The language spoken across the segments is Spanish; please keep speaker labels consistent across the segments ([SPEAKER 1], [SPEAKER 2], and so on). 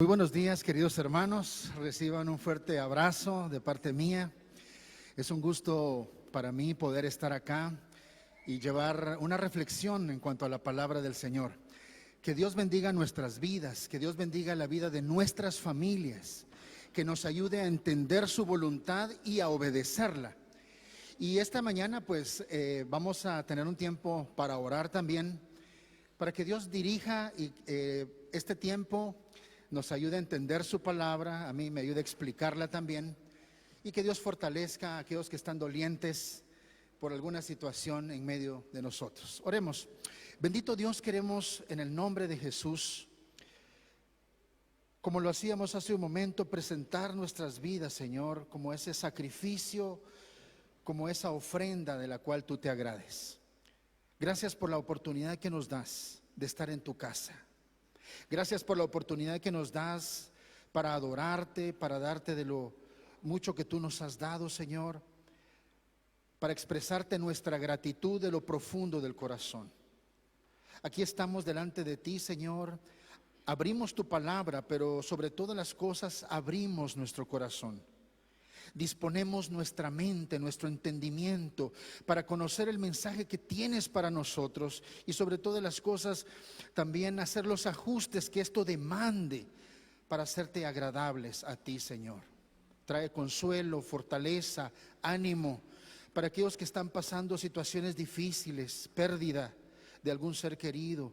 [SPEAKER 1] buenos días, queridos hermanos. Reciban un fuerte abrazo de parte mía. Es un gusto para mí poder estar acá y llevar una reflexión en cuanto a la palabra del Señor. Que Dios bendiga nuestras vidas, que Dios bendiga la vida de nuestras familias, que nos ayude a entender su voluntad y a obedecerla. Y esta mañana pues vamos a tener un tiempo para orar también, para que Dios dirija y este tiempo nos ayude a entender su palabra, a mí me ayude a explicarla también, y que Dios fortalezca a aquellos que están dolientes por alguna situación en medio de nosotros. Oremos. Bendito Dios, queremos en el nombre de Jesús, como lo hacíamos hace un momento, presentar nuestras vidas, Señor, como ese sacrificio, como esa ofrenda de la cual tú te agrades. Gracias por la oportunidad que nos das de estar en tu casa. Gracias por la oportunidad que nos das para adorarte, para darte de lo mucho que tú nos has dado, Señor, para expresarte nuestra gratitud de lo profundo del corazón. Aquí estamos delante de ti, Señor. Abrimos tu palabra, pero sobre todas las cosas abrimos nuestro corazón. Disponemos nuestra mente, nuestro entendimiento para conocer el mensaje que tienes para nosotros y sobre todas las cosas también hacer los ajustes que esto demande para hacerte agradables a ti, Señor. Trae consuelo, fortaleza, ánimo para aquellos que están pasando situaciones difíciles, pérdida de algún ser querido,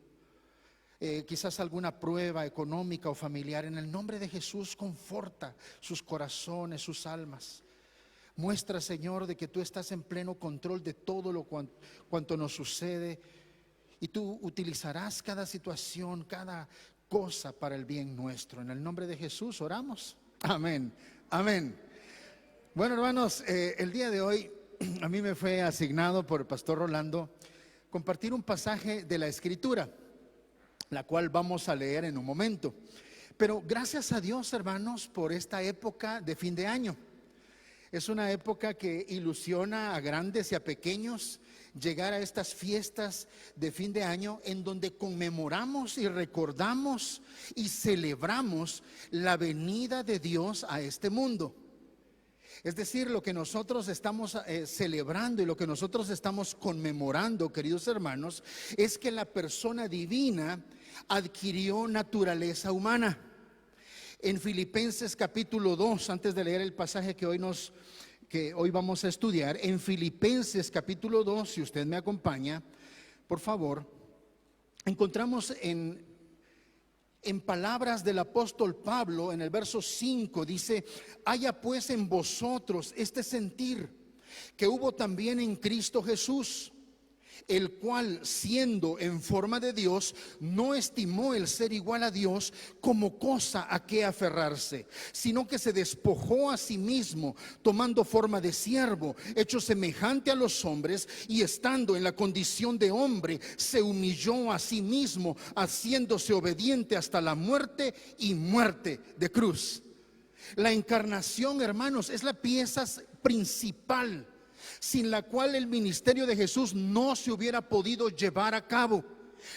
[SPEAKER 1] quizás alguna prueba económica o familiar. En el nombre de Jesús, conforta sus corazones, sus almas. Muestra, Señor, de que tú estás en pleno control de todo lo cuanto nos sucede, y tú utilizarás cada situación, cada cosa para el bien nuestro. En el nombre de Jesús oramos. Amén, amén. Bueno, hermanos, el día de hoy a mí me fue asignado por el pastor Rolando compartir un pasaje de la Escritura, la cual vamos a leer en un momento. Pero gracias a Dios, hermanos, por esta época de fin de año. Es una época que ilusiona a grandes y a pequeños llegar a estas fiestas de fin de año, en donde conmemoramos y recordamos y celebramos la venida de Dios a este mundo. Es decir, lo que nosotros estamos celebrando y lo que nosotros estamos conmemorando, queridos hermanos, es que la persona divina adquirió naturaleza humana. En Filipenses capítulo 2, antes de leer el pasaje que hoy vamos a estudiar, en Filipenses capítulo 2, si usted me acompaña, por favor, encontramos en palabras del apóstol Pablo, en el verso 5, dice: haya pues en vosotros este sentir que hubo también en Cristo Jesús, el cual, siendo en forma de Dios, no estimó el ser igual a Dios como cosa a que aferrarse, sino que se despojó a sí mismo, tomando forma de siervo, hecho semejante a los hombres, y estando en la condición de hombre, se humilló a sí mismo, haciéndose obediente hasta la muerte y muerte de cruz. La encarnación, hermanos, es la pieza principal sin la cual el ministerio de Jesús no se hubiera podido llevar a cabo.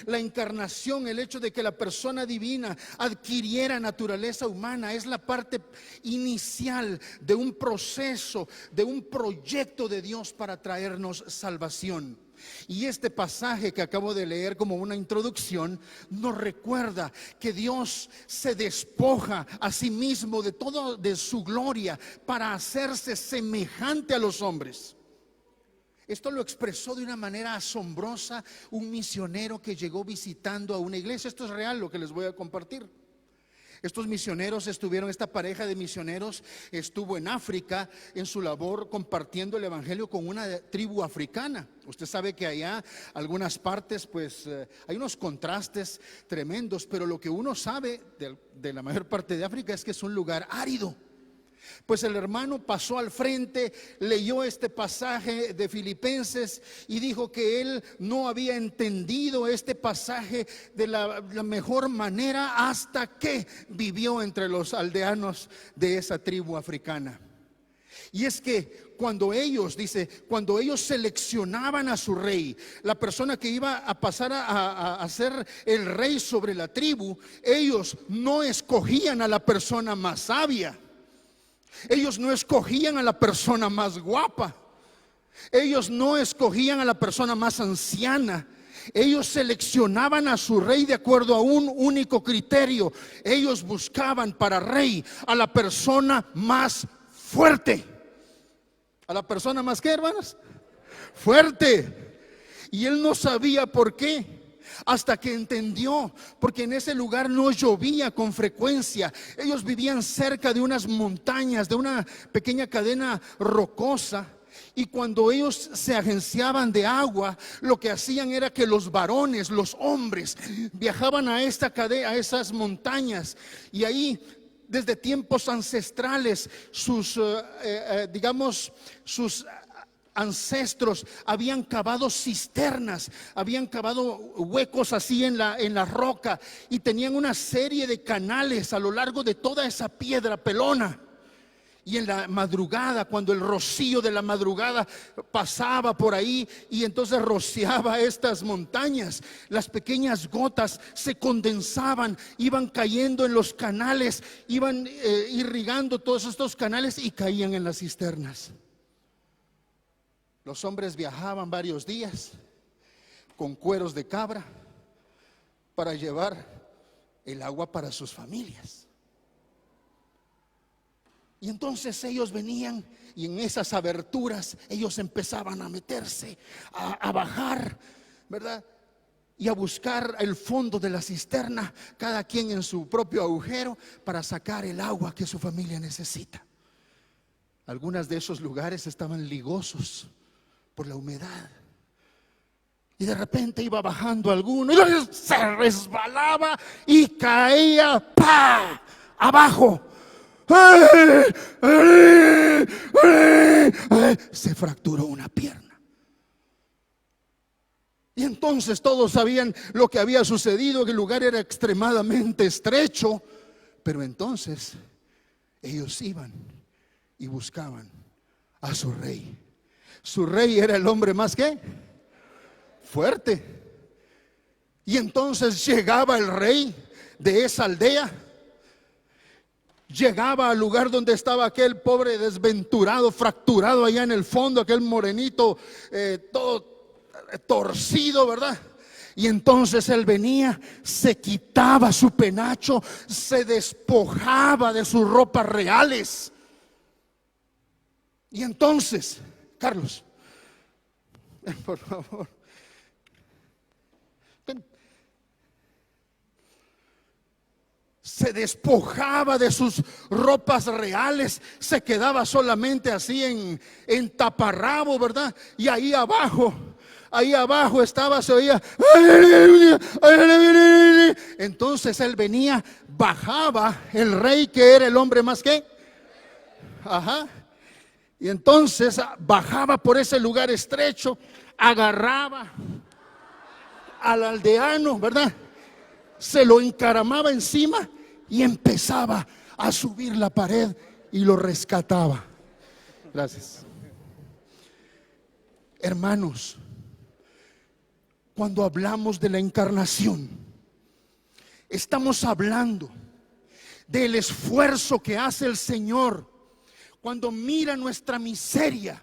[SPEAKER 1] La encarnación, el hecho de que la persona divina adquiriera naturaleza humana, es la parte inicial de un proceso, de un proyecto de Dios para traernos salvación. Y este pasaje que acabo de leer como una introducción nos recuerda que Dios se despoja a sí mismo de todo, de su gloria, para hacerse semejante a los hombres. Esto lo expresó de una manera asombrosa un misionero que llegó visitando a una iglesia. Esto es real, lo que les voy a compartir. Estos misioneros esta pareja de misioneros estuvo en África en su labor compartiendo el evangelio con una tribu africana. Usted sabe que allá algunas partes pues hay unos contrastes tremendos, pero lo que uno sabe de la mayor parte de África es que es un lugar árido. Pues el hermano pasó al frente, leyó este pasaje de Filipenses y dijo que él no había entendido este pasaje de la mejor manera hasta que vivió entre los aldeanos de esa tribu africana. Y es que cuando ellos, dice, cuando ellos seleccionaban a su rey, la persona que iba a pasar a ser el rey sobre la tribu, ellos no escogían a la persona más sabia. Ellos no escogían a la persona más guapa. Ellos no escogían a la persona más anciana. Ellos seleccionaban a su rey de acuerdo a un único criterio. Ellos buscaban para rey a la persona más fuerte. ¿A la persona más qué, hermanos? Fuerte. Y él no sabía por qué, hasta que entendió, porque en ese lugar no llovía con frecuencia. Ellos vivían cerca de unas montañas, de una pequeña cadena rocosa. Y cuando ellos se agenciaban de agua, lo que hacían era que los varones, los hombres, viajaban a esta cadena, a esas montañas, y ahí desde tiempos ancestrales sus ancestros habían cavado cisternas, habían cavado huecos así en la roca, y tenían una serie de canales a lo largo de toda esa piedra pelona. Y en la madrugada, cuando el rocío de la madrugada pasaba por ahí y entonces rociaba estas montañas, las pequeñas gotas se condensaban, iban cayendo en los canales, iban irrigando todos estos canales y caían en las cisternas. Los hombres viajaban varios días con cueros de cabra para llevar el agua para sus familias. Y entonces ellos venían y en esas aberturas ellos empezaban a meterse, a bajar, ¿verdad? Y a buscar el fondo de la cisterna, cada quien en su propio agujero, para sacar el agua que su familia necesita. Algunos de esos lugares estaban ligosos por la humedad. Y de repente iba bajando alguno y se resbalaba y caía ¡pa! Abajo. Se fracturó una pierna. Y entonces todos sabían lo que había sucedido, que el lugar era extremadamente estrecho. Pero entonces ellos iban y buscaban a su rey. Su rey era el hombre más que fuerte. Y entonces llegaba el rey de esa aldea, llegaba al lugar donde estaba aquel pobre desventurado, fracturado allá en el fondo, aquel morenito todo torcido, ¿verdad? Y entonces él venía, se quitaba su penacho, se despojaba de sus ropas reales. Y entonces, Carlos, por favor, ven. Se despojaba de sus ropas reales, se quedaba solamente así en taparrabo, ¿verdad? Y ahí abajo estaba, se oía. Entonces él venía, bajaba, el rey que era el hombre más que, ajá. Y entonces bajaba por ese lugar estrecho, agarraba al aldeano, ¿verdad? Se lo encaramaba encima y empezaba a subir la pared y lo rescataba. Gracias. Hermanos, cuando hablamos de la encarnación, estamos hablando del esfuerzo que hace el Señor cuando mira nuestra miseria,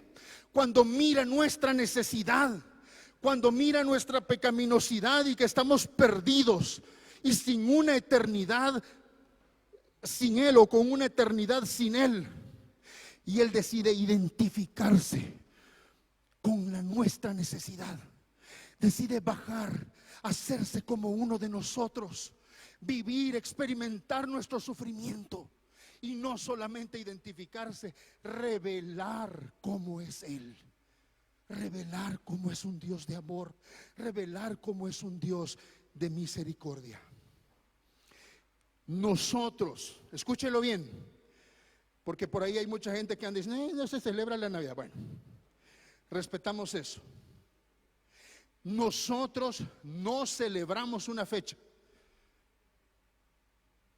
[SPEAKER 1] cuando mira nuestra necesidad, cuando mira nuestra pecaminosidad y que estamos perdidos y sin una eternidad sin Él, o con una eternidad sin Él. Y Él decide identificarse con nuestra necesidad. Decide bajar, hacerse como uno de nosotros, vivir, experimentar nuestro sufrimiento. Y no solamente identificarse, revelar cómo es Él. Revelar cómo es un Dios de amor. Revelar cómo es un Dios de misericordia. Nosotros, escúchelo bien, porque por ahí hay mucha gente que anda diciendo, no se celebra la Navidad. Bueno, respetamos eso. Nosotros no celebramos una fecha.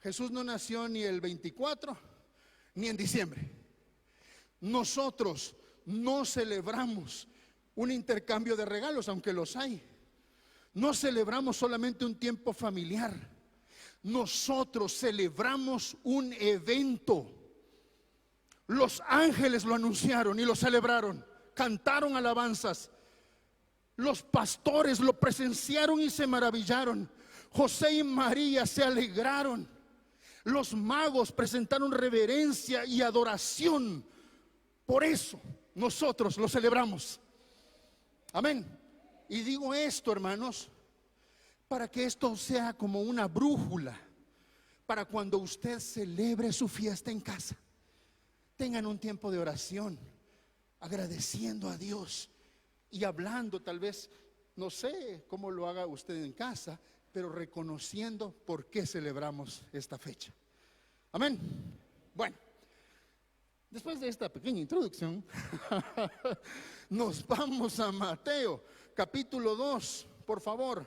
[SPEAKER 1] Jesús no nació ni el 24 ni en diciembre. Nosotros no celebramos un intercambio de regalos, aunque los hay. No celebramos solamente un tiempo familiar. Nosotros celebramos un evento. Los ángeles lo anunciaron y lo celebraron. Cantaron alabanzas. Los pastores lo presenciaron y se maravillaron. José y María se alegraron. Los magos presentaron reverencia y adoración. Por eso nosotros lo celebramos. Amén. Y digo esto, hermanos, para que esto sea como una brújula para cuando usted celebre su fiesta en casa. Tengan un tiempo de oración, agradeciendo a Dios y hablando, tal vez, no sé cómo lo haga usted en casa, pero reconociendo por qué celebramos esta fecha. Amén. Bueno, después de esta pequeña introducción, nos vamos a Mateo, capítulo 2, por favor.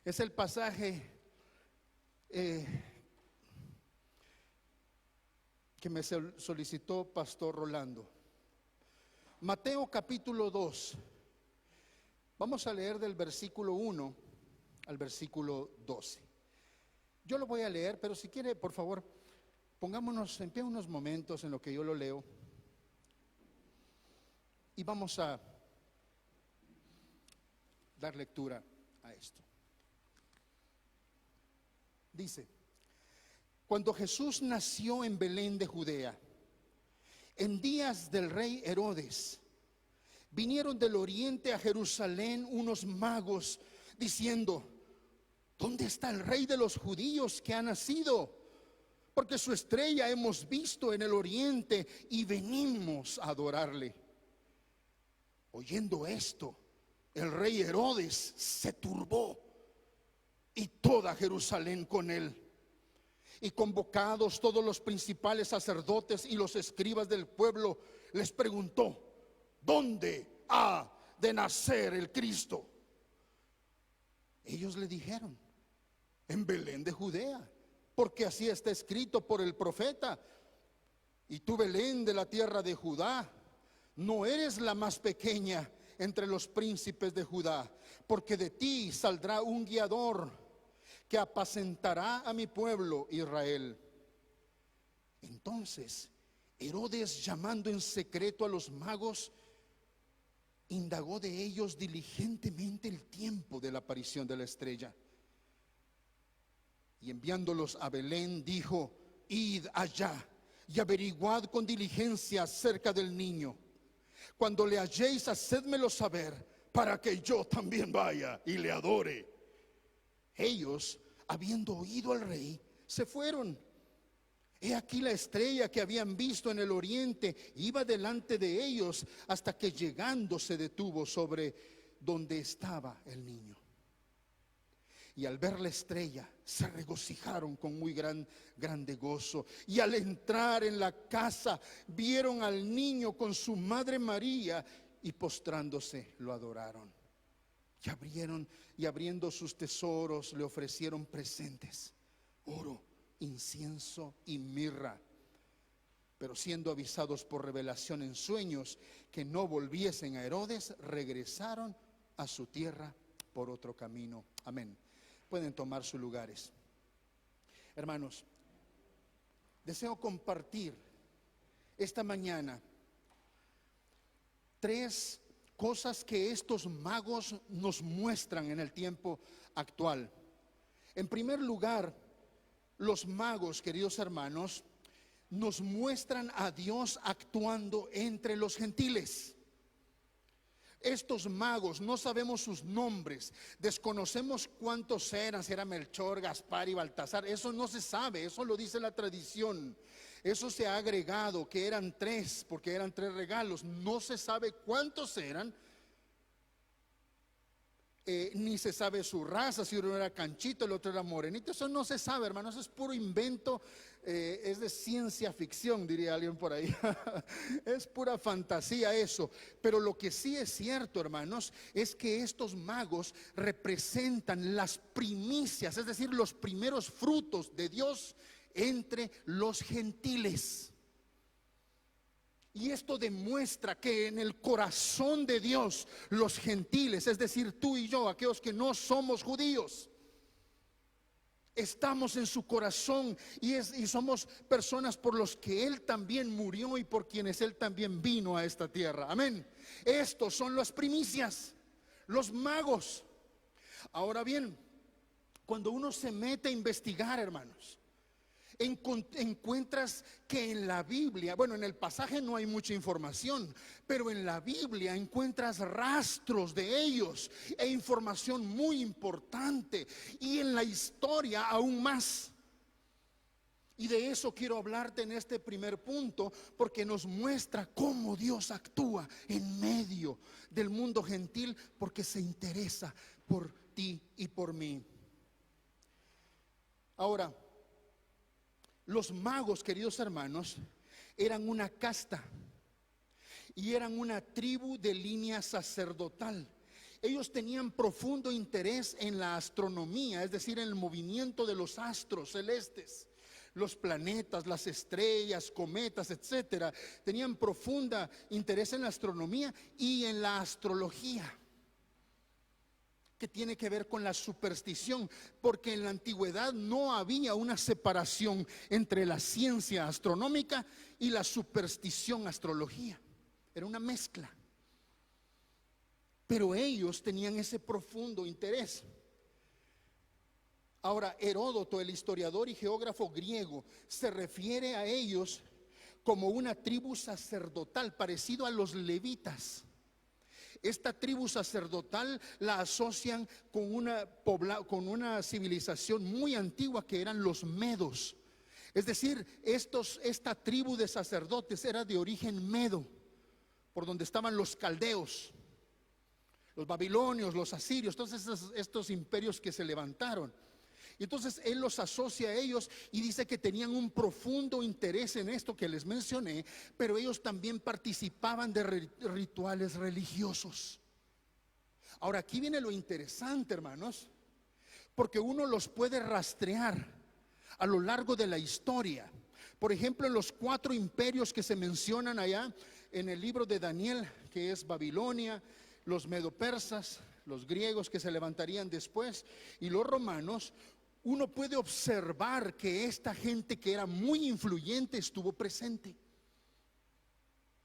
[SPEAKER 1] Es el pasaje que me solicitó Pastor Rolando. Mateo capítulo 2. Vamos a leer del versículo 1 al versículo 12. Yo lo voy a leer, pero si quiere, por favor, pongámonos en pie unos momentos en lo que yo lo leo. Y vamos a dar lectura a esto. Dice: cuando Jesús nació en Belén de Judea, en días del rey Herodes, vinieron del oriente a Jerusalén unos magos diciendo: ¿dónde está el rey de los judíos que ha nacido? Porque su estrella hemos visto en el oriente y venimos a adorarle. Oyendo esto, el rey Herodes se turbó y toda Jerusalén con él. Y convocados todos los principales sacerdotes y los escribas del pueblo, les preguntó: ¿dónde ha de nacer el Cristo? Ellos le dijeron: en Belén de Judea, porque así está escrito por el profeta: y tú, Belén, de la tierra de Judá, no eres la más pequeña entre los príncipes de Judá, porque de ti saldrá un guiador que apacentará a mi pueblo Israel. Entonces Herodes, llamando en secreto a los magos, indagó de ellos diligentemente el tiempo de la aparición de la estrella. Y enviándolos a Belén, dijo: id allá y averiguad con diligencia acerca del niño. Cuando le halléis, hacédmelo saber, para que yo también vaya y le adore. Ellos, habiendo oído al rey, se fueron. He aquí la estrella que habían visto en el oriente iba delante de ellos, hasta que llegando se detuvo sobre donde estaba el niño. Y al ver la estrella se regocijaron con muy grande gozo. Y al entrar en la casa vieron al niño con su madre María, y postrándose lo adoraron. Y abriendo sus tesoros le ofrecieron presentes: oro, incienso y mirra. Pero siendo avisados por revelación en sueños que no volviesen a Herodes, regresaron a su tierra por otro camino. Amén. Pueden tomar sus lugares. Hermanos, deseo compartir esta mañana 3 cosas que estos magos nos muestran en el tiempo actual. En primer lugar, los magos, queridos hermanos, nos muestran a Dios actuando entre los gentiles. Estos magos, no sabemos sus nombres, desconocemos cuántos eran, si era Melchor, Gaspar y Baltasar. Eso no se sabe, eso lo dice la tradición. Eso se ha agregado, que eran 3, porque eran 3 regalos. No se sabe cuántos eran, ni se sabe su raza, si uno era canchito, el otro era morenito. Eso no se sabe, hermano, eso es puro invento, es de ciencia ficción, diría alguien por ahí. Es pura fantasía eso. Pero lo que sí es cierto, hermanos, es que estos magos representan las primicias, es decir, los primeros frutos de Dios entre los gentiles. Y esto demuestra que en el corazón de Dios, los gentiles, es decir, tú y yo, aquellos que no somos judíos, estamos en su corazón y somos personas por los que Él también murió y por quienes Él también vino a esta tierra. Amén. Estos son las primicias, los magos. Ahora bien, cuando uno se mete a investigar, hermanos, encuentras que en la Biblia, bueno, en el pasaje no hay mucha información, pero en la Biblia encuentras rastros de ellos e información muy importante, y en la historia aún más. Y de eso quiero hablarte en este primer punto, porque nos muestra cómo Dios actúa en medio del mundo gentil, porque se interesa por ti y por mí. Ahora, los magos, queridos hermanos, eran una casta y eran una tribu de línea sacerdotal. Ellos tenían profundo interés en la astronomía, es decir, en el movimiento de los astros celestes, los planetas, las estrellas, cometas, etcétera. Tenían profunda interés en la astronomía y en la astrología, que tiene que ver con la superstición, porque en la antigüedad no había una separación entre la ciencia astronómica y la superstición astrología. Era una mezcla. Pero ellos tenían ese profundo interés. Ahora, Heródoto, el historiador y geógrafo griego, se refiere a ellos como una tribu sacerdotal, parecido a los levitas. Esta tribu sacerdotal la asocian con una civilización muy antigua que eran los medos. Es decir, esta tribu de sacerdotes era de origen medo, por donde estaban los caldeos, los babilonios, los asirios, todos estos imperios que se levantaron. Y entonces él los asocia a ellos y dice que tenían un profundo interés en esto que les mencioné, pero ellos también participaban de rituales religiosos. Ahora, aquí viene lo interesante, hermanos, porque uno los puede rastrear a lo largo de la historia. Por ejemplo, en los 4 imperios que se mencionan allá en el libro de Daniel, que es Babilonia, los medopersas, los griegos que se levantarían después, y los romanos. Uno puede observar que esta gente que era muy influyente estuvo presente.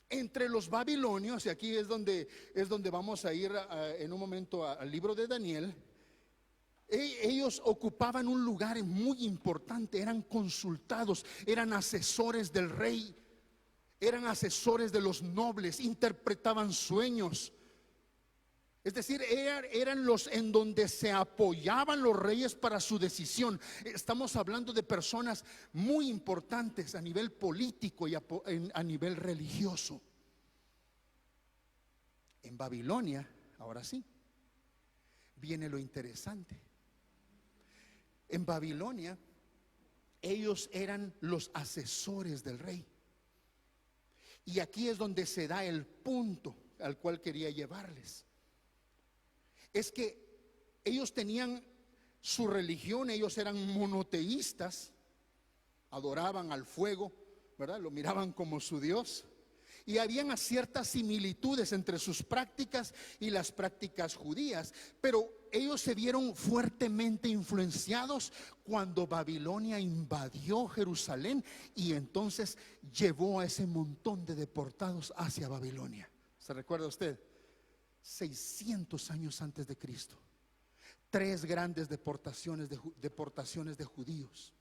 [SPEAKER 1] Entre los babilonios, y aquí es donde vamos a ir en un momento al libro de Daniel, ellos ocupaban un lugar muy importante, eran consultados, eran asesores del rey, eran asesores de los nobles, interpretaban sueños. Es decir, eran los en donde se apoyaban los reyes para su decisión. Estamos hablando de personas muy importantes a nivel político y a nivel religioso. En Babilonia, ahora sí, viene lo interesante. En Babilonia, ellos eran los asesores del rey. Y aquí es donde se da el punto al cual quería llevarles. Es que ellos tenían su religión, ellos eran monoteístas, adoraban al fuego, ¿verdad? Lo miraban como su Dios. Y habían ciertas similitudes entre sus prácticas y las prácticas judías, pero ellos se vieron fuertemente influenciados cuando Babilonia invadió Jerusalén y entonces llevó a ese montón de deportados hacia Babilonia. ¿Se recuerda usted? 600 años antes de Cristo, 3 grandes deportaciones de judíos.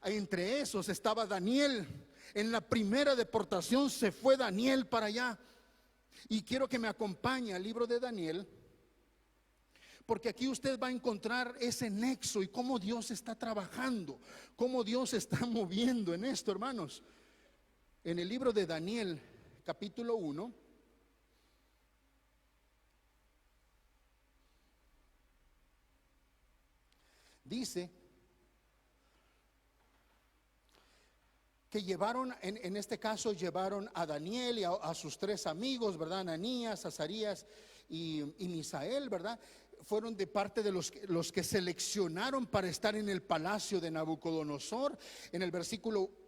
[SPEAKER 1] Entre esos estaba Daniel. En la primera deportación se fue Daniel para allá. Y quiero que me acompañe al libro de Daniel, porque aquí usted va a encontrar ese nexo y cómo Dios está trabajando, cómo Dios está moviendo en esto, hermanos. En el libro de Daniel, capítulo 1, dice que llevaron, en este caso llevaron a Daniel y a sus 3 amigos, ¿verdad? Ananías, Azarías y Misael, ¿verdad? fueron de parte de los que seleccionaron para estar en el palacio de Nabucodonosor. En el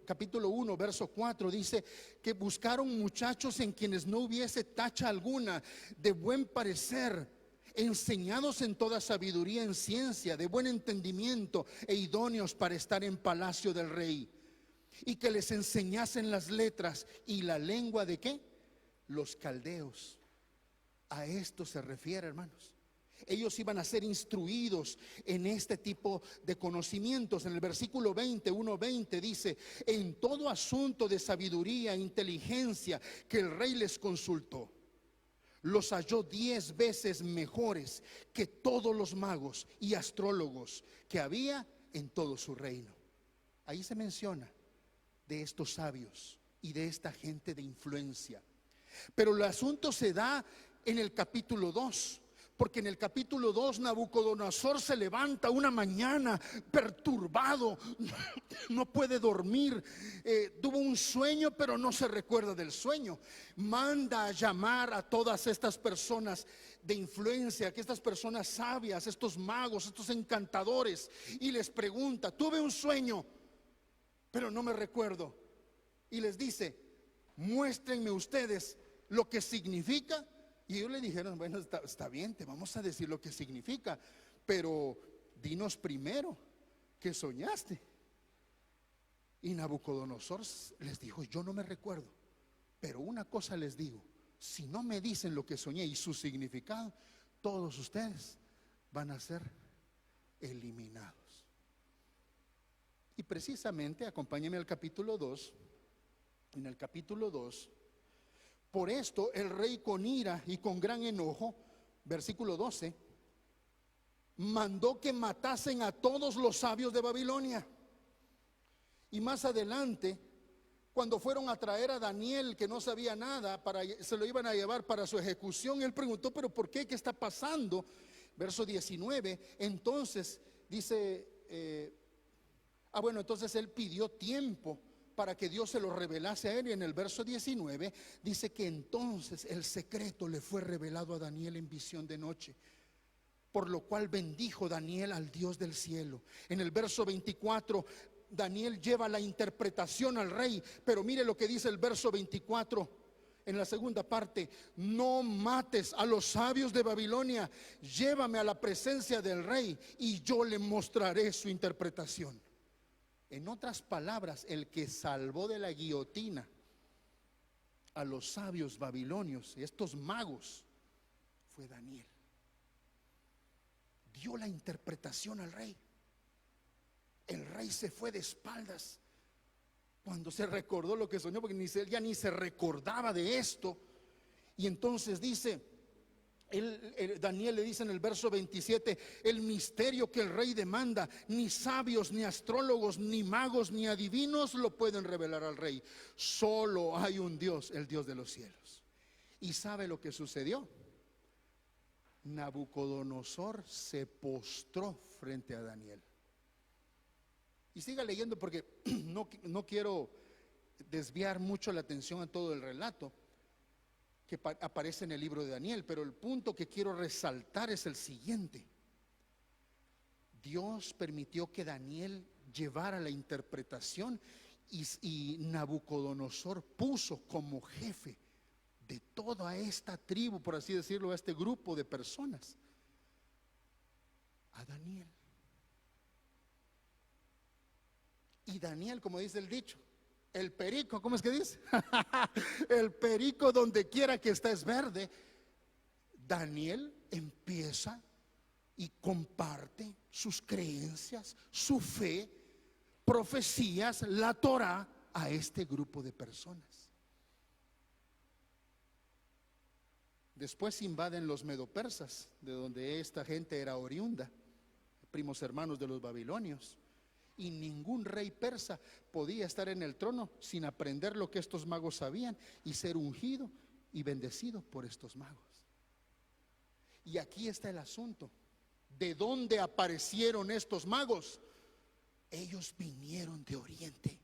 [SPEAKER 1] capítulo 1, verso 4 dice que buscaron muchachos en quienes no hubiese tacha alguna, de buen parecer, enseñados en toda sabiduría, en ciencia, de buen entendimiento e idóneos para estar en palacio del rey, y que les enseñasen las letras y la lengua de ¿qué? Los caldeos. A esto se refiere, hermanos. Ellos iban a ser instruidos en este tipo de conocimientos. En el versículo 1:20 dice: en todo asunto de sabiduría e inteligencia que el rey les consultó, los halló 10 veces mejores que todos los magos y astrólogos que había en todo su reino. Ahí se menciona de estos sabios y de esta gente de influencia. Pero el asunto se da en el capítulo 2, porque en el capítulo 2 Nabucodonosor se levanta una mañana perturbado, no puede dormir, tuvo un sueño pero no se recuerda del sueño. Manda a llamar a todas estas personas de influencia, que estas personas sabias, estos magos, estos encantadores, y les pregunta: tuve un sueño pero no me recuerdo. Y les dice: muéstrenme ustedes lo que significa. Y ellos le dijeron: bueno, está bien, te vamos a decir lo que significa, pero dinos primero qué soñaste. Y Nabucodonosor les dijo: yo no me recuerdo, pero una cosa les digo: si no me dicen lo que soñé y su significado, todos ustedes van a ser eliminados. Y precisamente, acompáñenme al capítulo 2. En el capítulo 2, por esto el rey con ira y con gran enojo, versículo 12, mandó que matasen a todos los sabios de Babilonia. Y más adelante, cuando fueron a traer a Daniel, que no sabía nada, se lo iban a llevar para su ejecución, él preguntó: pero ¿por qué? ¿Qué está pasando? Verso 19, entonces dice, entonces él pidió tiempo para que Dios se lo revelase a él. Y en el verso 19 dice que entonces el secreto le fue revelado a Daniel en visión de noche, por lo cual bendijo Daniel al Dios del cielo. En el verso 24 Daniel lleva la interpretación al rey, pero mire lo que dice el verso 24 en la segunda parte: no mates a los sabios de Babilonia, llévame a la presencia del rey y yo le mostraré su interpretación. En otras palabras, el que salvó de la guillotina a los sabios babilonios, estos magos, fue Daniel. Dio la interpretación al rey. El rey se fue de espaldas cuando se recordó lo que soñó, porque él ya ni se recordaba de esto. Y entonces dice, Daniel le dice en el verso 27: el misterio que el rey demanda, ni sabios, ni astrólogos, ni magos, ni adivinos lo pueden revelar al rey. Solo hay un Dios, el Dios de los cielos. ¿Y sabe lo que sucedió? Nabucodonosor se postró frente a Daniel. Y siga leyendo, porque no quiero desviar mucho la atención a todo el relato que aparece en el libro de Daniel, pero el punto que quiero resaltar es el siguiente: Dios permitió que Daniel llevara la interpretación, y Nabucodonosor puso como jefe de toda esta tribu, por así decirlo, a este grupo de personas, a Daniel. Y Daniel, como dice el dicho, el perico, ¿cómo es que dice? El perico donde quiera que está es verde. Daniel empieza y comparte sus creencias, su fe, profecías, la Torá a este grupo de personas. Después invaden los medopersas, de donde esta gente era oriunda, primos hermanos de los babilonios. Y ningún rey persa podía estar en el trono sin aprender lo que estos magos sabían y ser ungido y bendecido por estos magos. Y aquí está el asunto: ¿de dónde aparecieron estos magos? Ellos vinieron de Oriente.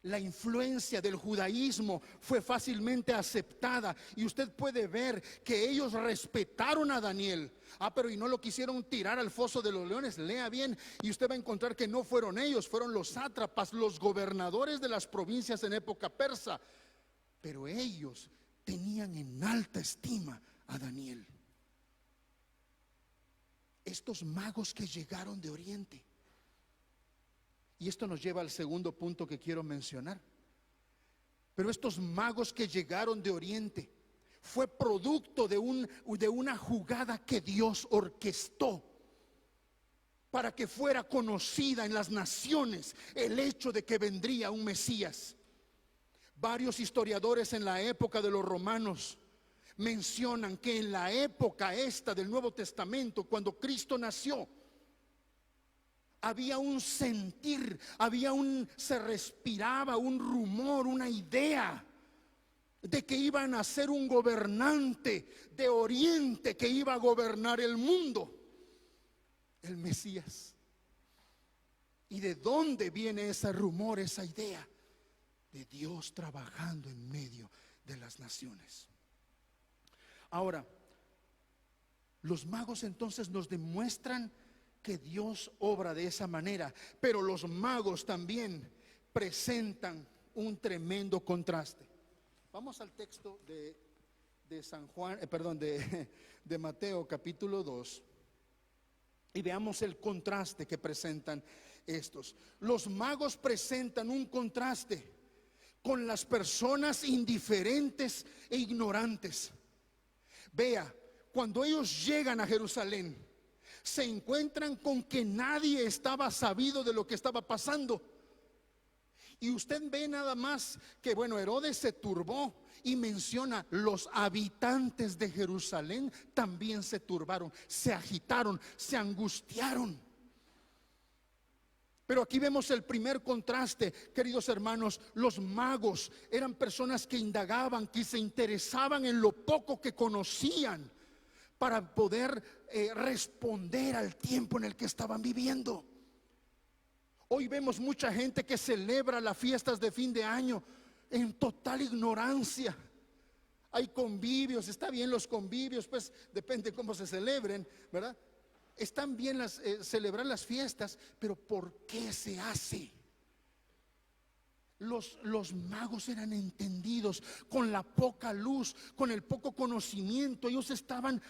[SPEAKER 1] La influencia del judaísmo fue fácilmente aceptada y usted puede ver que ellos respetaron a Daniel. Pero y no lo quisieron tirar al foso de los leones. Lea bien y usted va a encontrar que no fueron ellos, fueron los sátrapas, los gobernadores de las provincias en época persa. Pero ellos tenían en alta estima a Daniel. Estos magos que llegaron de Oriente. Y esto nos lleva al segundo punto que quiero mencionar. Pero estos magos que llegaron de Oriente fue producto de una jugada que Dios orquestó para que fuera conocida en las naciones el hecho de que vendría un Mesías. Varios historiadores en la época de los romanos mencionan que en la época esta del Nuevo Testamento, cuando Cristo nació, había un sentir, se respiraba un rumor, una idea de que iba a nacer un gobernante de Oriente que iba a gobernar el mundo, el Mesías. ¿Y de dónde viene ese rumor, esa idea? De Dios trabajando en medio de las naciones. Ahora, los magos entonces nos demuestran que Dios obra de esa manera, pero los magos también presentan un tremendo contraste. Vamos al texto de San Juan, de Mateo capítulo 2 y veamos el contraste que presentan estos. Los magos presentan un contraste con las personas indiferentes e ignorantes. Vea, cuando ellos llegan a Jerusalén, se encuentran con que nadie estaba sabido de lo que estaba pasando. Y usted ve nada más que, Herodes se turbó y menciona: los habitantes de Jerusalén también se turbaron, se agitaron, se angustiaron. Pero aquí vemos el primer contraste, queridos hermanos. Los magos eran personas que indagaban, que se interesaban en lo poco que conocían para poder responder al tiempo en el que estaban viviendo. Hoy vemos mucha gente que celebra las fiestas de fin de año en total ignorancia. Hay convivios, está bien los convivios, pues depende cómo se celebren, ¿verdad? Están bien celebrar las fiestas, pero ¿por qué se hace? Los magos eran entendidos con la poca luz, con el poco conocimiento. Ellos estaban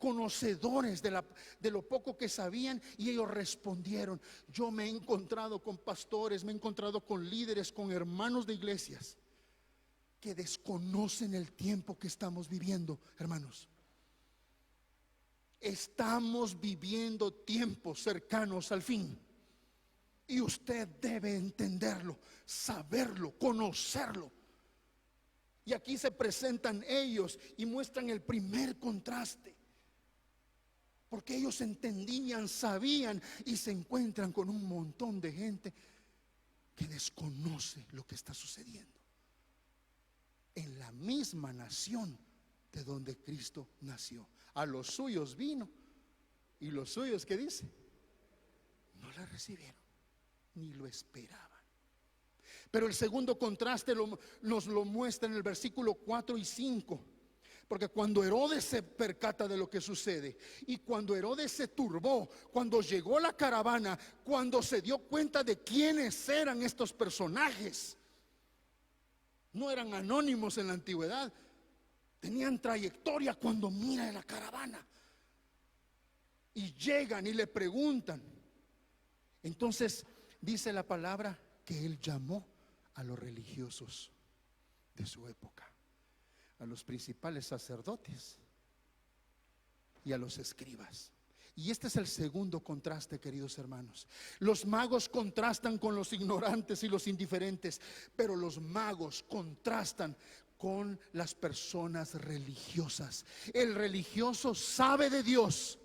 [SPEAKER 1] conocedores de lo poco que sabían, y ellos respondieron. Yo me he encontrado con pastores, me he encontrado con líderes, con hermanos de iglesias que desconocen el tiempo que estamos viviendo, hermanos. Estamos viviendo tiempos cercanos al fin. Y usted debe entenderlo, saberlo, conocerlo. Y aquí se presentan ellos y muestran el primer contraste. Porque ellos entendían, sabían, y se encuentran con un montón de gente que desconoce lo que está sucediendo en la misma nación de donde Cristo nació. A los suyos vino, y los suyos, ¿qué dice? No la recibieron, ni lo esperaban. Pero el segundo contraste nos lo muestra en el versículo 4 y 5. Porque cuando Herodes se percata de lo que sucede, y cuando Herodes se turbó, cuando llegó la caravana, cuando se dio cuenta de quiénes eran estos personajes, no eran anónimos en la antigüedad, tenían trayectoria. Cuando mira la caravana y llegan y le preguntan, entonces dice la palabra que él llamó a los religiosos de su época, a los principales sacerdotes y a los escribas. Y este es el segundo contraste, queridos hermanos. Los magos contrastan con los ignorantes y los indiferentes, pero los magos contrastan con las personas religiosas. El religioso sabe de Dios,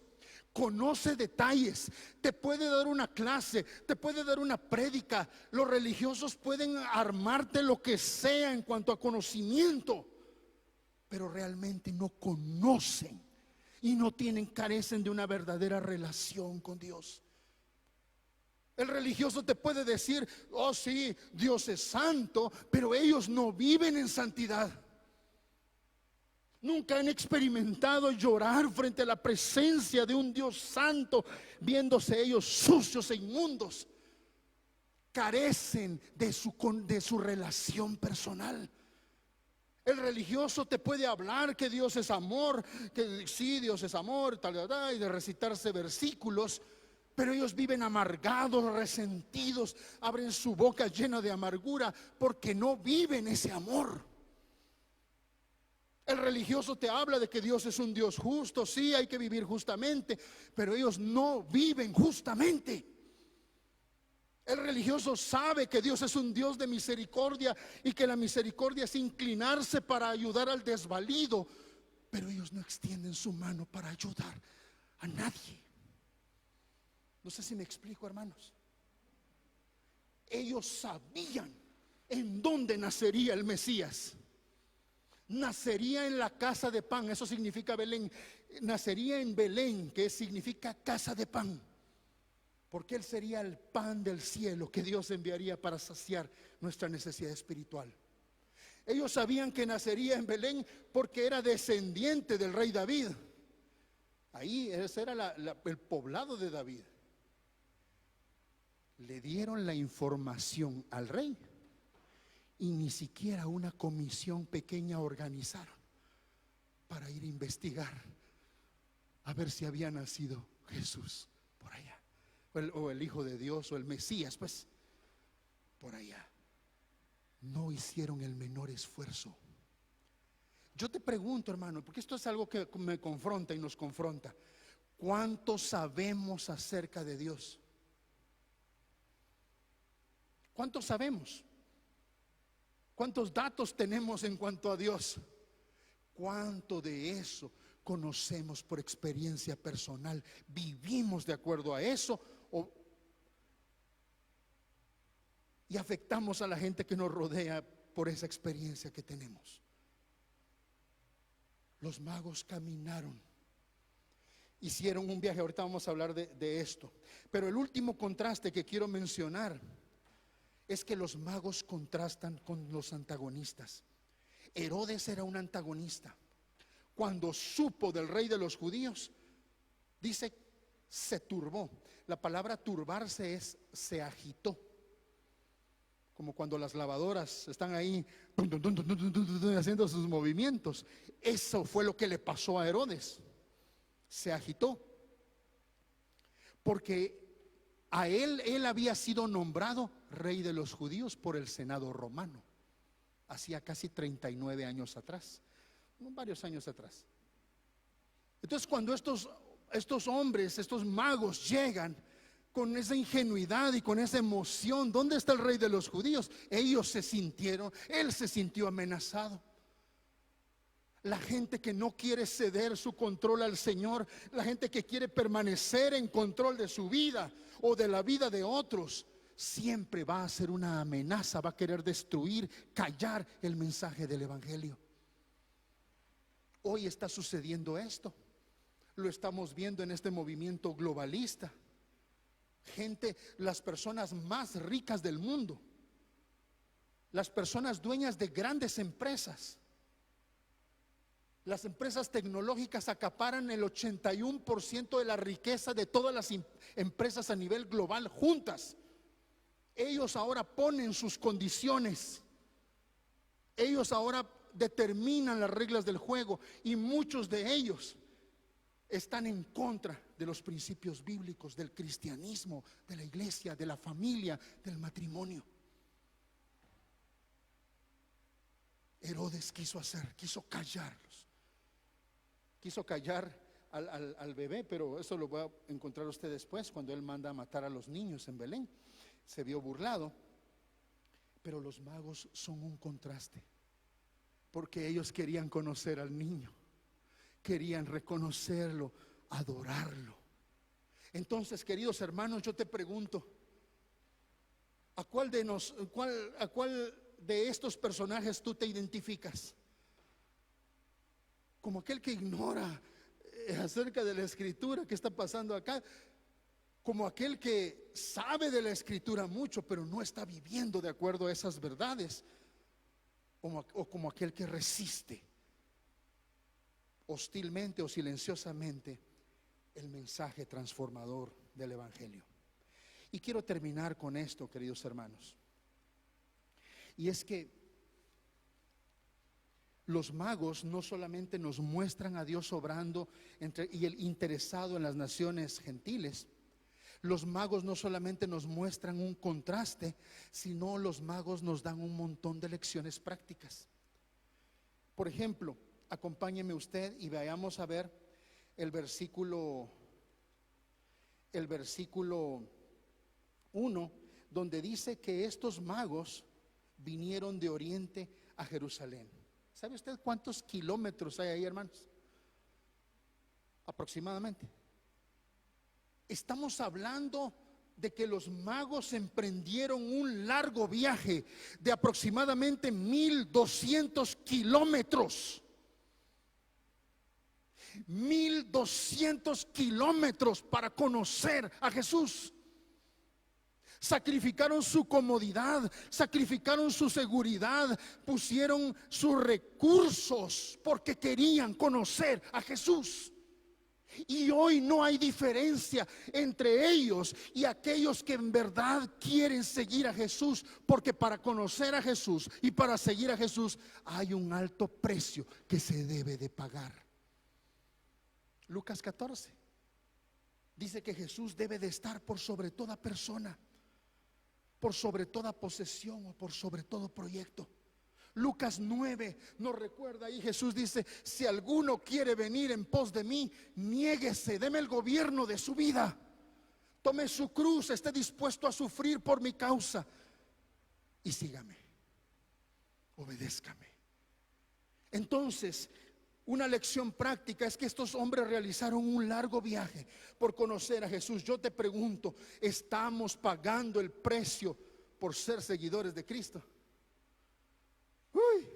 [SPEAKER 1] conoce detalles, te puede dar una clase, te puede dar una prédica. Los religiosos pueden armarte lo que sea en cuanto a conocimiento, pero realmente no conocen y no carecen de una verdadera relación con Dios. El religioso te puede decir, oh sí, Dios es santo, pero ellos no viven en santidad. Nunca han experimentado llorar frente a la presencia de un Dios santo, viéndose ellos sucios e inmundos. Carecen de su relación personal. El religioso te puede hablar que Dios es amor, que sí, Dios es amor, y de recitarse versículos, pero ellos viven amargados, resentidos, abren su boca llena de amargura porque no viven ese amor. El religioso te habla de que Dios es un Dios justo, sí, hay que vivir justamente, pero ellos no viven justamente. El religioso sabe que Dios es un Dios de misericordia y que la misericordia es inclinarse para ayudar al desvalido, pero ellos no extienden su mano para ayudar a nadie. No sé si me explico, hermanos. Ellos sabían en dónde nacería el Mesías. Nacería en la casa de pan, eso significa Belén. Nacería en Belén, que significa casa de pan, porque Él sería el pan del cielo que Dios enviaría para saciar nuestra necesidad espiritual. Ellos sabían que nacería en Belén porque era descendiente del rey David. Ahí ese era el poblado de David. Le dieron la información al rey y ni siquiera una comisión pequeña organizaron para ir a investigar a ver si había nacido Jesús por allá, o el Hijo de Dios, o el Mesías, pues por allá. No hicieron el menor esfuerzo. Yo te pregunto, hermano, porque esto es algo que me confronta y nos confronta: ¿cuánto sabemos acerca de Dios? ¿Cuánto sabemos? ¿Cuántos datos tenemos en cuanto a Dios? ¿Cuánto de eso conocemos por experiencia personal? ¿Vivimos de acuerdo a eso? Y afectamos a la gente que nos rodea por esa experiencia que tenemos. Los magos caminaron, hicieron un viaje. Ahorita vamos a hablar de esto. Pero el último contraste que quiero mencionar es que los magos contrastan con los antagonistas. Herodes era un antagonista. Cuando supo del rey de los judíos, dice, se turbó. La palabra turbarse es se agitó. Como cuando las lavadoras están ahí haciendo sus movimientos. Eso fue lo que le pasó a Herodes. Se agitó. Porque a él había sido nombrado rey de los judíos por el Senado romano, hacía casi 39 años atrás, varios años atrás. Entonces, cuando estos hombres, estos magos llegan con esa ingenuidad y con esa emoción, ¿dónde está el rey de los judíos? Él se sintió amenazado. La gente que no quiere ceder su control al Señor, la gente que quiere permanecer en control de su vida o de la vida de otros, siempre va a ser una amenaza, va a querer destruir, callar el mensaje del evangelio. Hoy está sucediendo esto. Lo estamos viendo en este movimiento globalista. Las personas más ricas del mundo, las personas dueñas de grandes empresas, las empresas tecnológicas acaparan el 81% de la riqueza de todas las empresas a nivel global juntas. Ellos ahora ponen sus condiciones. Ellos ahora determinan las reglas del juego, y muchos de ellos están en contra de los principios bíblicos, del cristianismo, de la iglesia, de la familia, del matrimonio. Herodes quiso callarlos. Quiso callar al bebé, pero eso lo va a encontrar usted después, cuando él manda a matar a los niños en Belén. Se vio burlado. Pero los magos son un contraste, porque ellos querían conocer al niño, querían reconocerlo, adorarlo. Entonces, queridos hermanos, yo te pregunto, ¿a cuál de estos personajes tú te identificas? Como aquel que ignora acerca de la escritura que está pasando acá. como aquel que sabe de la Escritura mucho, pero no está viviendo de acuerdo a esas verdades, o como aquel que resiste hostilmente o silenciosamente el mensaje transformador del Evangelio. Y quiero terminar con esto, queridos hermanos, y es que los magos no solamente nos muestran a Dios obrando y el interesado en las naciones gentiles. Los magos no solamente nos muestran un contraste, sino los magos nos dan un montón de lecciones prácticas. Por ejemplo, acompáñeme usted y vayamos a ver el versículo 1, donde dice que estos magos vinieron de oriente a Jerusalén. ¿Sabe usted cuántos kilómetros hay ahí, hermanos? Aproximadamente. Estamos hablando de que los magos emprendieron un largo viaje de aproximadamente 1200 kilómetros. 1200 kilómetros para conocer a Jesús. Sacrificaron su comodidad, sacrificaron su seguridad, pusieron sus recursos porque querían conocer a Jesús. Y hoy no hay diferencia entre ellos y aquellos que en verdad quieren seguir a Jesús, porque para conocer a Jesús y para seguir a Jesús hay un alto precio que se debe de pagar. Lucas 14 dice que Jesús debe de estar por sobre toda persona, por sobre toda posesión o por sobre todo proyecto. Lucas 9 nos recuerda ahí, Jesús dice: si alguno quiere venir en pos de mí, niéguese, deme el gobierno de su vida, tome su cruz, esté dispuesto a sufrir por mi causa y sígame, obedézcame. Entonces, una lección práctica es que estos hombres realizaron un largo viaje por conocer a Jesús. Yo te pregunto, ¿estamos pagando el precio por ser seguidores de Cristo? Uy.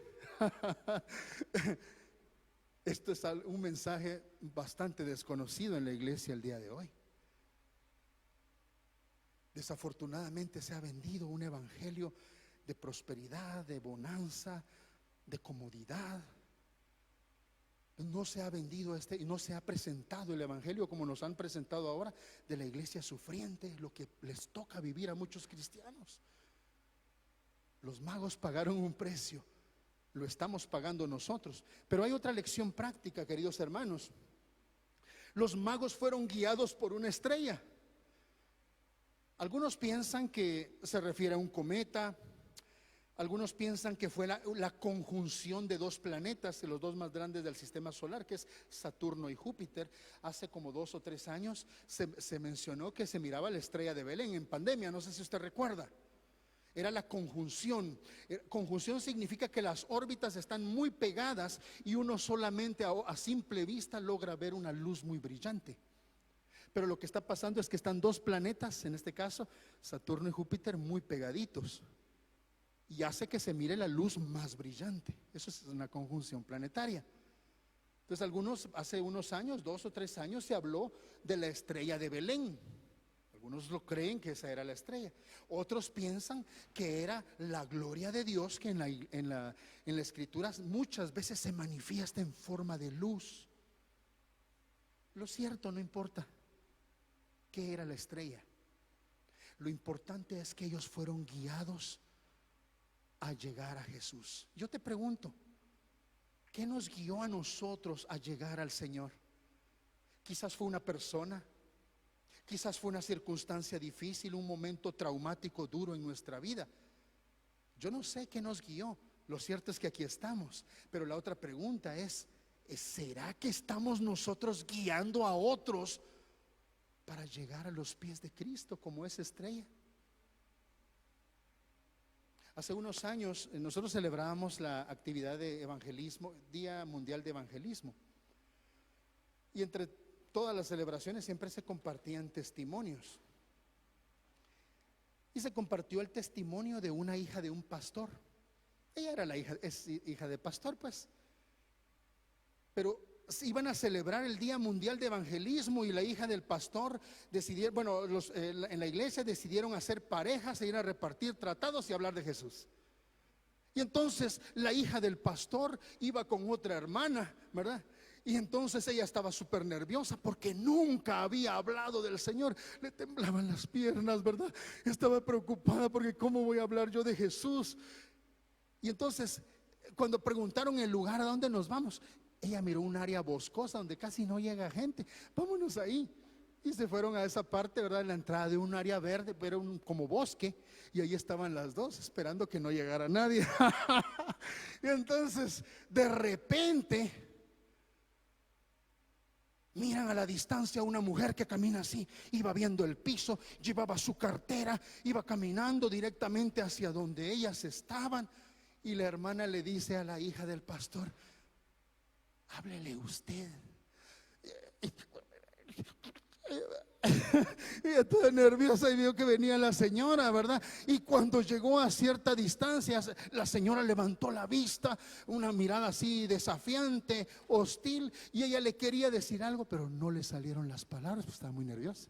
[SPEAKER 1] Esto es un mensaje bastante desconocido en la iglesia el día de hoy. Desafortunadamente se ha vendido un evangelio de prosperidad, de bonanza, de comodidad. No se ha vendido y no se ha presentado el evangelio como nos han presentado ahora, de la iglesia sufriente, lo que les toca vivir a muchos cristianos. Los magos pagaron un precio, lo estamos pagando nosotros. Pero hay otra lección práctica, queridos hermanos. Los magos fueron guiados por una estrella. Algunos piensan que se refiere a un cometa. Algunos piensan que fue la conjunción de dos planetas, de los dos más grandes del sistema solar, que es Saturno y Júpiter. Hace como 2 o 3 años se mencionó que se miraba la estrella de Belén en pandemia, no sé si usted recuerda. Era la conjunción. Conjunción significa que las órbitas están muy pegadas y uno solamente a simple vista logra ver una luz muy brillante. Pero lo que está pasando es que están dos planetas, en este caso Saturno y Júpiter, muy pegaditos, y hace que se mire la luz más brillante. Eso es una conjunción planetaria. Entonces hace unos años, 2 o 3 años, se habló de la estrella de Belén. Algunos lo creen que esa era la estrella. Otros piensan que era la gloria de Dios, que en la escritura muchas veces se manifiesta en forma de luz. Lo cierto, no importa qué era la estrella. Lo importante es que ellos fueron guiados a llegar a Jesús. Yo te pregunto, ¿qué nos guió a nosotros a llegar al Señor? Quizás fue una persona, quizás fue una circunstancia difícil, un momento traumático duro en nuestra vida. Yo no sé qué nos guió. Lo cierto es que aquí estamos. Pero la otra pregunta es, ¿será que estamos nosotros guiando a otros para llegar a los pies de Cristo como esa estrella? Hace unos años nosotros celebrábamos la actividad de evangelismo, Día Mundial de Evangelismo. Y entre todas las celebraciones siempre se compartían testimonios. Y se compartió el testimonio de una hija de un pastor. Ella era es hija de pastor, pues. Pero iban a celebrar el Día Mundial de Evangelismo y la hija del pastor decidieron, bueno, en la iglesia decidieron hacer parejas e ir a repartir tratados y hablar de Jesús. Y entonces la hija del pastor iba con otra hermana, ¿verdad? Y entonces ella estaba súper nerviosa porque nunca había hablado del Señor. Le temblaban las piernas, ¿verdad? Estaba preocupada porque ¿cómo voy a hablar yo de Jesús? Y entonces cuando preguntaron el lugar a dónde nos vamos, ella miró un área boscosa donde casi no llega gente. Vámonos ahí. Y se fueron a esa parte, ¿verdad? En la entrada de un área verde, pero como bosque. Y ahí estaban las dos esperando que no llegara nadie. Y entonces de repente miran a la distancia a una mujer que camina así. Iba viendo el piso, llevaba su cartera, iba caminando directamente hacia donde ellas estaban. Y la hermana le dice a la hija del pastor: háblele usted. Ella toda nerviosa y vio que venía la señora, ¿verdad? Y cuando llegó a cierta distancia, la señora levantó la vista, una mirada así desafiante, hostil, y ella le quería decir algo, pero no le salieron las palabras, pues estaba muy nerviosa.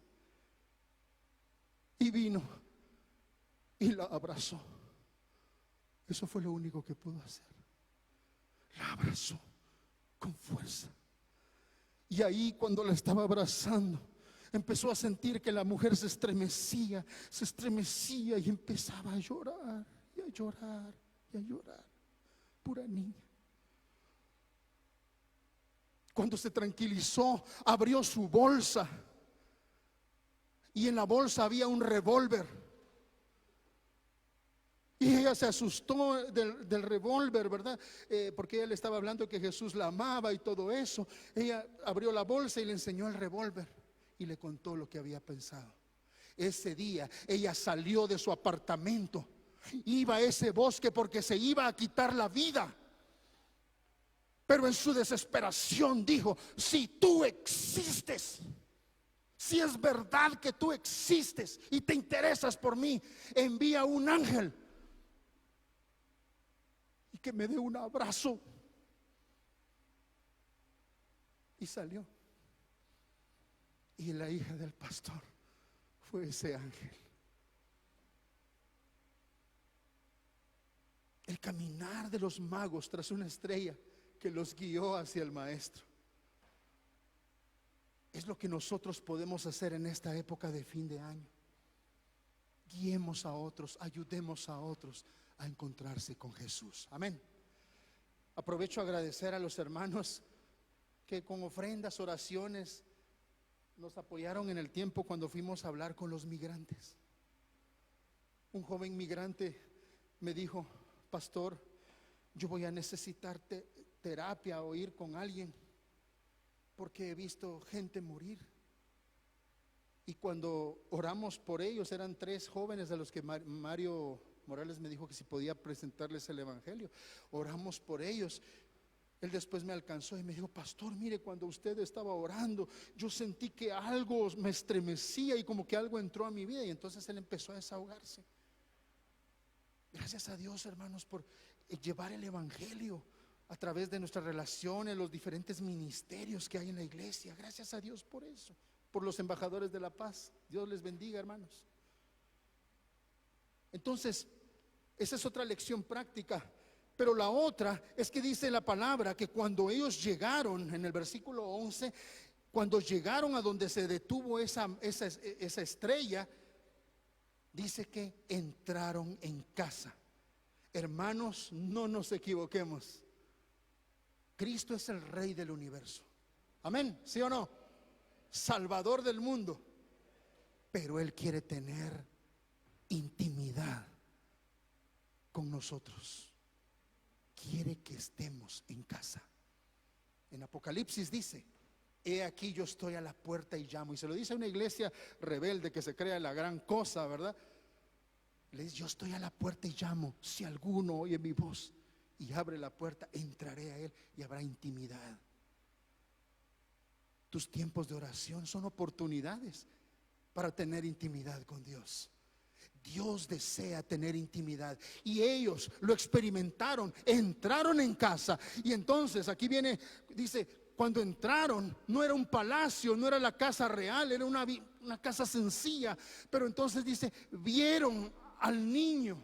[SPEAKER 1] Y vino y la abrazó. Eso fue lo único que pudo hacer. La abrazó con fuerza. Y ahí, cuando la estaba abrazando, empezó a sentir que la mujer se estremecía y empezaba a llorar y a llorar y a llorar. Pura niña. Cuando se tranquilizó, abrió su bolsa y en la bolsa había un revólver. Y ella se asustó del revólver, ¿verdad? Porque ella le estaba hablando que Jesús la amaba y todo eso. Ella abrió la bolsa y le enseñó el revólver y le contó lo que había pensado. Ese día ella salió de su apartamento, iba a ese bosque porque se iba a quitar la vida. Pero en su desesperación dijo: si tú existes, si es verdad que tú existes y te interesas por mí, envía un ángel y que me dé un abrazo. Y salió. Y la hija del pastor fue ese ángel. El caminar de los magos tras una estrella que los guió hacia el maestro es lo que nosotros podemos hacer en esta época de fin de año. Guiemos a otros, ayudemos a otros a encontrarse con Jesús. Amén. Aprovecho a agradecer a los hermanos que con ofrendas, oraciones nos apoyaron en el tiempo cuando fuimos a hablar con los migrantes. Un joven migrante me dijo: pastor, yo voy a necesitar terapia o ir con alguien porque he visto gente morir. Y cuando oramos por ellos, eran 3 jóvenes de los que Mario Morales me dijo que si podía presentarles el evangelio. Oramos por ellos. Él después me alcanzó y me dijo: pastor, mire, cuando usted estaba orando, yo sentí que algo me estremecía y como que algo entró a mi vida. Y entonces él empezó a desahogarse. Gracias a Dios, hermanos, por llevar el evangelio a través de nuestras relaciones, los diferentes ministerios que hay en la iglesia. Gracias a Dios por eso, por los embajadores de la paz. Dios les bendiga, hermanos. Entonces, esa es otra lección práctica. Pero la otra es que dice la palabra que cuando ellos llegaron, en el versículo 11, cuando llegaron a donde se detuvo esa estrella, dice que entraron en casa. Hermanos, no nos equivoquemos. Cristo es el Rey del universo. Amén, ¿sí o no? Salvador del mundo. Pero Él quiere tener intimidad con nosotros. Quiere que estemos en casa. En Apocalipsis dice: he aquí yo estoy a la puerta y llamo. Y se lo dice a una iglesia rebelde que se crea la gran cosa, ¿verdad? Le dice: yo estoy a la puerta y llamo. Si alguno oye mi voz y abre la puerta, entraré a él y habrá intimidad. Tus tiempos de oración son oportunidades para tener intimidad con Dios. Dios desea tener intimidad y ellos lo experimentaron, entraron en casa. Y entonces aquí viene, dice: cuando entraron, no era un palacio, no era la casa real, era una casa sencilla. Pero entonces dice, vieron al niño,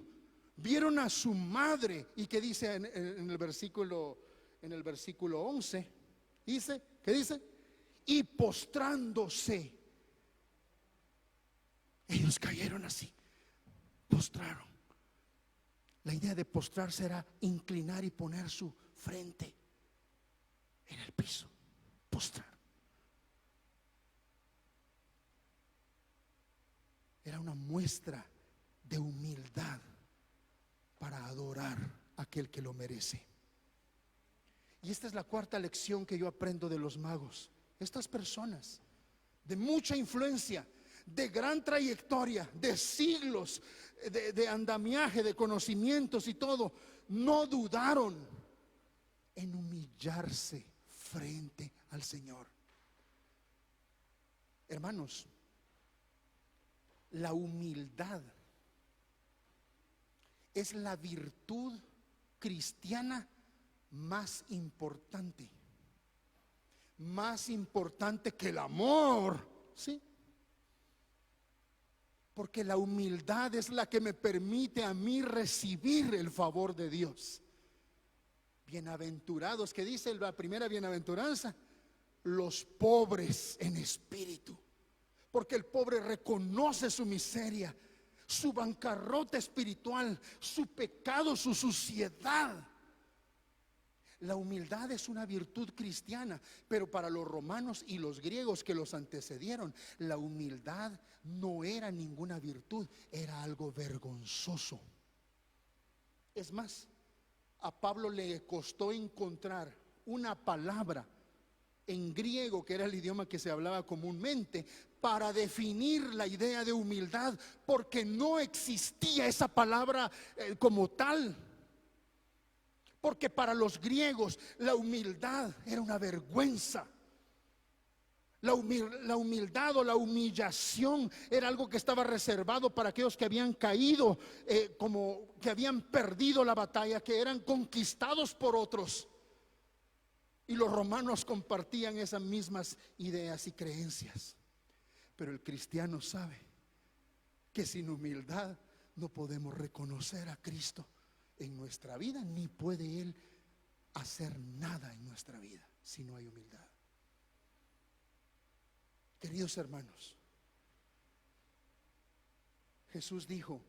[SPEAKER 1] vieron a su madre. ¿Y qué dice en el versículo 11? Dice, ¿qué dice? Y postrándose, ellos cayeron así, postraron. La idea de postrarse era inclinar y poner su frente en el piso, postrar. Era una muestra de humildad para adorar a aquel que lo merece. Y esta es la cuarta lección que yo aprendo de los magos. Estas personas de mucha influencia, de gran trayectoria, de siglos de andamiaje, de conocimientos y todo, no dudaron en humillarse frente al Señor. Hermanos, la humildad es la virtud cristiana más importante que el amor, ¿sí? Porque la humildad es la que me permite a mí recibir el favor de Dios. Bienaventurados, que dice la primera bienaventuranza, los pobres en espíritu, porque el pobre reconoce su miseria, su bancarrota espiritual, su pecado, su suciedad. La humildad es una virtud cristiana, pero para los romanos y los griegos que los antecedieron, la humildad no era ninguna virtud, era algo vergonzoso. Es más, a Pablo le costó encontrar una palabra en griego, que era el idioma que se hablaba comúnmente, para definir la idea de humildad, porque no existía esa palabra como tal. Porque para los griegos la humildad era una vergüenza. La humildad o la humillación era algo que estaba reservado para aquellos que habían caído, como que habían perdido la batalla, que eran conquistados por otros. Y los romanos compartían esas mismas ideas y creencias. Pero el cristiano sabe que sin humildad no podemos reconocer a Cristo en nuestra vida, ni puede Él hacer nada en nuestra vida si no hay humildad. Queridos hermanos, Jesús dijo,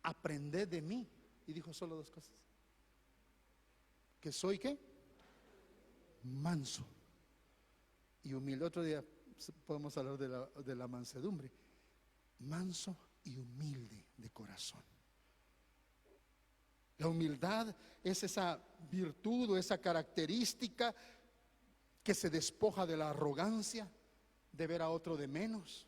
[SPEAKER 1] aprended de mí, y dijo solo dos cosas: que soy ¿qué? Manso y humilde. Otro día podemos hablar de la mansedumbre. Manso y humilde de corazón. La humildad es esa virtud o esa característica que se despoja de la arrogancia, de ver a otro de menos.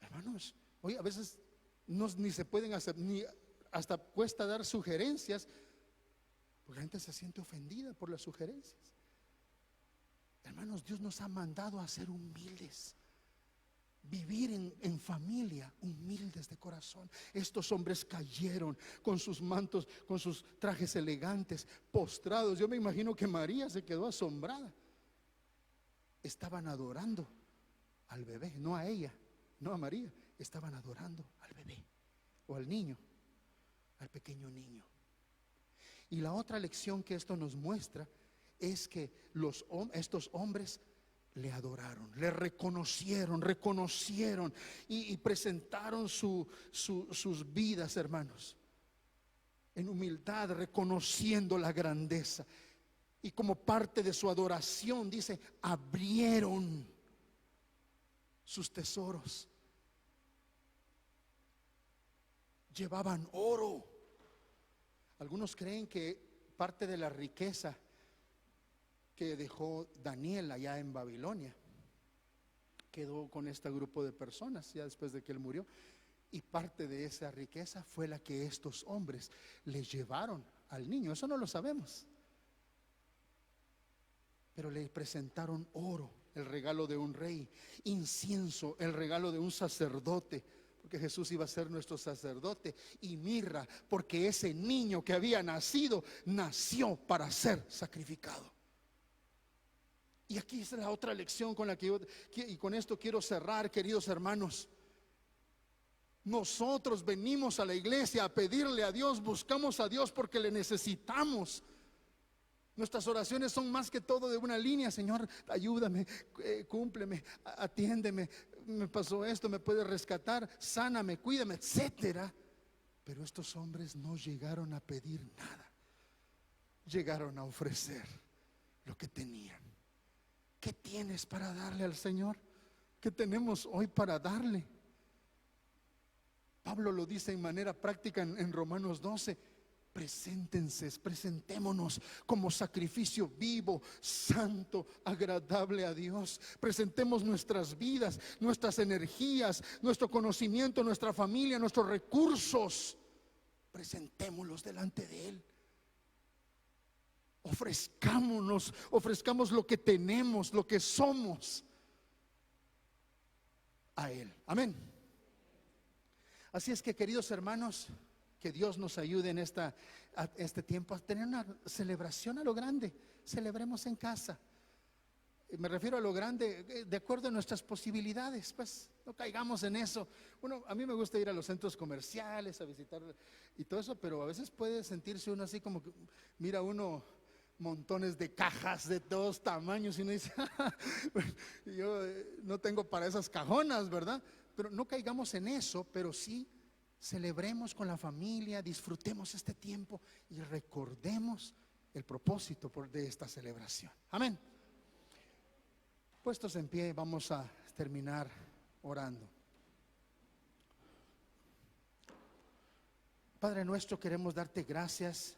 [SPEAKER 1] Hermanos, hoy a veces ni se pueden hacer, ni hasta cuesta dar sugerencias, porque la gente se siente ofendida por las sugerencias. Hermanos, Dios nos ha mandado a ser humildes, vivir en familia, humildes de corazón. Estos hombres cayeron con sus mantos, con sus trajes elegantes, postrados. Yo me imagino que María se quedó asombrada. Estaban adorando al bebé, no a ella, no a María. Estaban adorando al bebé o al niño, al pequeño niño. Y la otra lección que esto nos muestra es que estos hombres le adoraron, le reconocieron y presentaron sus vidas, hermanos, en humildad, reconociendo la grandeza. Y como parte de su adoración, dice, abrieron sus tesoros. Llevaban oro. Algunos creen que parte de la riqueza que dejó Daniel allá en Babilonia quedó con este grupo de personas ya después de que él murió, y parte de esa riqueza fue la que estos hombres le llevaron al niño. Eso no lo sabemos, pero le presentaron oro, el regalo de un rey; incienso, el regalo de un sacerdote, porque Jesús iba a ser nuestro sacerdote; y mirra, porque ese niño que había nacido nació para ser sacrificado. Y aquí es la otra lección con la que y con esto quiero cerrar, queridos hermanos. Nosotros venimos a la iglesia a pedirle a Dios, buscamos a Dios porque le necesitamos. Nuestras oraciones son más que todo de una línea: Señor, ayúdame, cúmpleme, atiéndeme, me pasó esto, me puedes rescatar, sáname, cuídame, etcétera. Pero estos hombres no llegaron a pedir nada, llegaron a ofrecer lo que tenían. ¿Qué tienes para darle al Señor? ¿Qué tenemos hoy para darle? Pablo lo dice en manera práctica en Romanos 12: presentémonos como sacrificio vivo, santo, agradable a Dios. Presentemos nuestras vidas, nuestras energías, nuestro conocimiento, nuestra familia, nuestros recursos. Presentémoslos delante de Él. Ofrezcamos lo que tenemos, lo que somos a Él. Amén. Así es que, queridos hermanos, que Dios nos ayude en este tiempo a tener una celebración a lo grande. Celebremos en casa. Me refiero a lo grande de acuerdo a nuestras posibilidades. Pues no caigamos en eso. Bueno, a mí me gusta ir a los centros comerciales a visitar y todo eso, pero a veces puede sentirse uno así como que mira uno montones de cajas de todos tamaños y uno dice yo no tengo para esas cajonas, ¿verdad? Pero no caigamos en eso, pero sí celebremos con la familia, disfrutemos este tiempo y recordemos el propósito de esta celebración. Amén. Puestos en pie, vamos a terminar orando. Padre nuestro, queremos darte gracias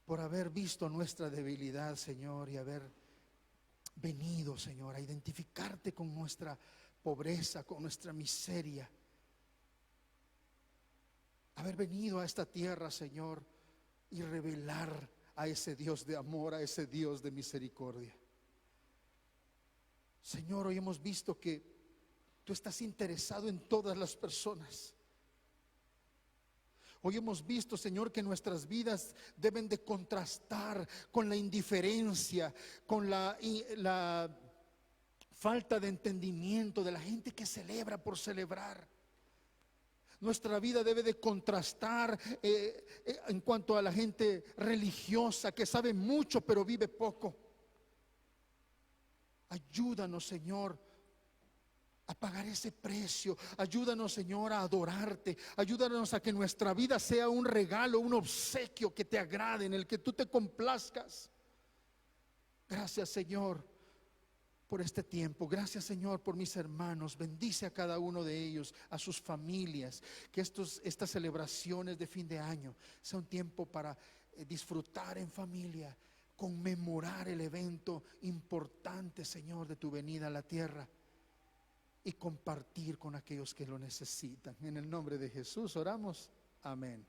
[SPEAKER 1] por haber visto nuestra debilidad, Señor, y haber venido, Señor, a identificarte con nuestra pobreza, con nuestra miseria. Haber venido a esta tierra, Señor, y revelar a ese Dios de amor, a ese Dios de misericordia. Señor, hoy hemos visto que tú estás interesado en todas las personas. Hoy hemos visto, Señor, que nuestras vidas deben de contrastar con la indiferencia, con la falta de entendimiento de la gente que celebra por celebrar. Nuestra vida debe de contrastar en cuanto a la gente religiosa que sabe mucho pero vive poco. Ayúdanos, Señor, a pagar ese precio. Ayúdanos, Señor, a adorarte. Ayúdanos a que nuestra vida sea un regalo, un obsequio que te agrade, en el que tú te complazcas. Gracias, Señor, por este tiempo. Gracias, Señor, por mis hermanos. Bendice a cada uno de ellos, a sus familias. Que estas celebraciones de fin de año sea un tiempo para disfrutar en familia, conmemorar el evento importante, Señor, de tu venida a la tierra, y compartir con aquellos que lo necesitan. En el nombre de Jesús oramos. Amén.